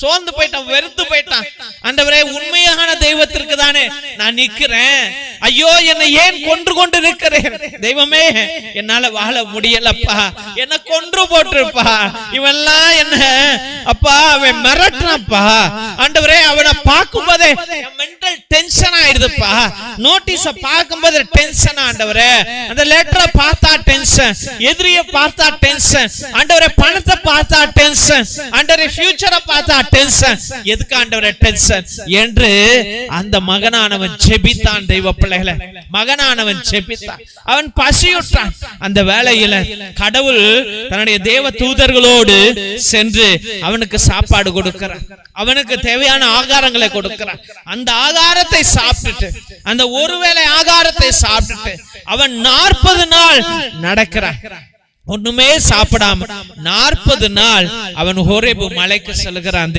சோர்ந்து போயிட்டான், வெறுத்து போயிட்டான். ஆண்டவரே, உண்மையான தெய்வத்திற்கு தானே நான் நிக்கிறேன், ஐயோ என்னை ஏன் கொன்று கொண்டு நிற்கிறேன், தெய்வமே என்னால வாழ முடியலப்பா, என்ன கொன்று போட்டுருப்பா, இவெல்லாம் என்ன அப்பா அவன் மிரட்டுறான்ப்பா, ஆண்டவரே அவனை பார்க்கும் போதே மென்டல் டென்ஷன் ஆயிடுதுப்பா, நோட்டீஸ பார்க்கும் போது டென்ஷன், ஆண்டவரே அந்த லெட்டரை பார்த்தா டென்ஷன், எதிரிய பார்த்தா டென்ஷன், ஆண்டவரே பணத்தை பார்த்தா டென்ஷன், ஆண்டவரே ஃபியூச்சரை பார்த்தா டென்ஷன், எதுக்கு ஆண்டவரே டென்ஷன் என்று அந்த மகனானவன் ஜெபித்தான். தெய்வ பிள்ளைகளே, மகனானவன் ஜெபித்தான், அவன் பசியுற்றான். அந்த வேளையில கடவுள் தன்னுடைய தேவ தூதர்களோடு சென்று அவனுக்கு சாப்பாடு கொடுக்கிறார், அவனுக்கு தேவையான ஆகாரங்களை கொடுக்கிறார். அந்த ஆகாரத்தை சாப்பிட்டுட்டு, அந்த ஒருவேளை ஆகாரத்தை சாப்பிட்டுட்டு அவன் 40 நாள் நடக்கிறான், ஒண்ணுமே சாப்பிடாம 40 நாள் அவன் ஹோரேபு மலைக்கு செல்கிறான்.